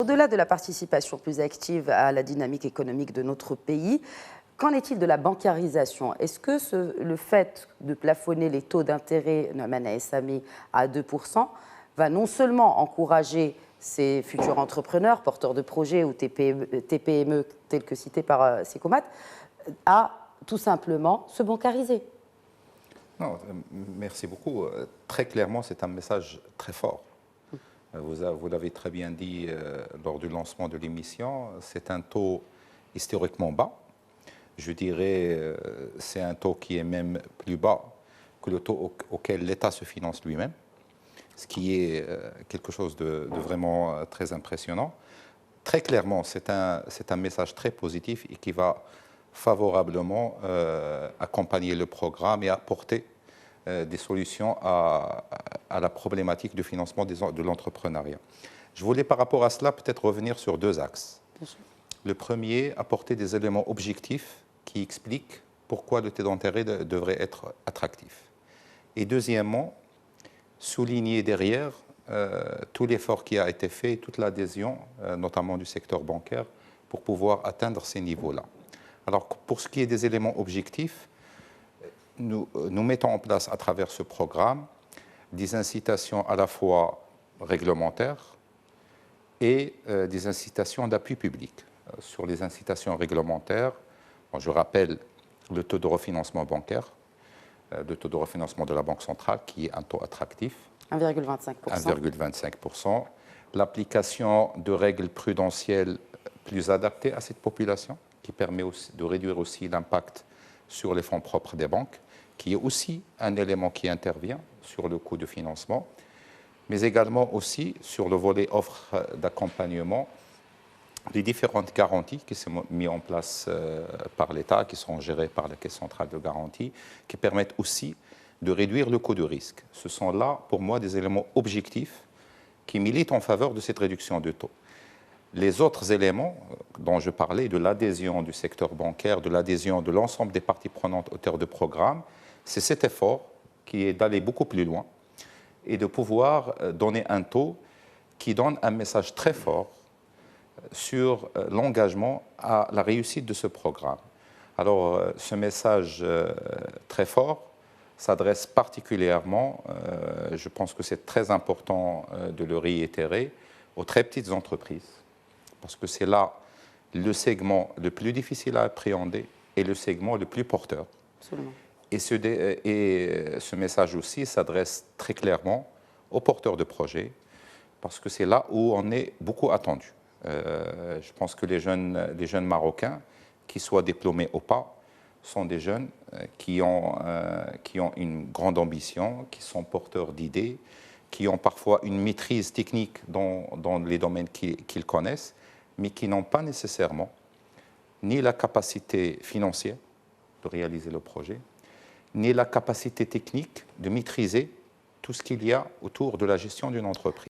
au-delà de la participation plus active à la dynamique économique de notre pays, qu'en est-il de la bancarisation? Est-ce que le fait de plafonner les taux d'intérêt SAMI à 2% va non seulement encourager ces futurs entrepreneurs, porteurs de projets ou TPME tels que cités par Secomat, à tout simplement se bancariser? Non, merci beaucoup. Très clairement, c'est un message très fort. Vous l'avez très bien dit lors du lancement de l'émission, c'est un taux historiquement bas. Je dirais c'est un taux qui est même plus bas que le taux auquel l'État se finance lui-même, ce qui est quelque chose de vraiment très impressionnant. Très clairement, c'est un message très positif et qui va favorablement accompagner le programme et apporter des solutions à la problématique du financement de l'entrepreneuriat. Je voulais par rapport à cela peut-être revenir sur deux axes. Le premier, apporter des éléments objectifs qui expliquent pourquoi le taux d'intérêt devrait être attractif. Et deuxièmement, souligner derrière tout l'effort qui a été fait, toute l'adhésion, notamment du secteur bancaire, pour pouvoir atteindre ces niveaux-là. Alors, pour ce qui est des éléments objectifs, nous mettons en place à travers ce programme des incitations à la fois réglementaires et des incitations d'appui public. Sur les incitations réglementaires, je rappelle le taux de refinancement bancaire, le taux de refinancement de la Banque centrale, qui est un taux attractif. 1,25%. 1,25%. L'application de règles prudentielles plus adaptées à cette population, qui permet aussi de réduire aussi l'impact sur les fonds propres des banques, qui est aussi un élément qui intervient sur le coût de financement, mais également aussi sur le volet offre d'accompagnement, les différentes garanties qui sont mises en place par l'État, qui sont gérées par la Caisse centrale de garantie, qui permettent aussi de réduire le coût de risque. Ce sont là, pour moi, des éléments objectifs qui militent en faveur de cette réduction de taux. Les autres éléments dont je parlais, de l'adhésion du secteur bancaire, de l'adhésion de l'ensemble des parties prenantes auteurs de programme, c'est cet effort qui est d'aller beaucoup plus loin et de pouvoir donner un taux qui donne un message très fort sur l'engagement à la réussite de ce programme. Alors, ce message très fort s'adresse particulièrement, je pense que c'est très important de le réitérer, aux très petites entreprises, parce que c'est là le segment le plus difficile à appréhender et le segment le plus porteur. Absolument. Et ce message aussi s'adresse très clairement aux porteurs de projets, parce que c'est là où on est beaucoup attendu. Je pense que les jeunes Marocains, qui soient diplômés ou pas, sont des jeunes qui ont une grande ambition, qui sont porteurs d'idées, qui ont parfois une maîtrise technique dans les domaines qu'ils connaissent, mais qui n'ont pas nécessairement ni la capacité financière de réaliser le projet, ni la capacité technique de maîtriser tout ce qu'il y a autour de la gestion d'une entreprise.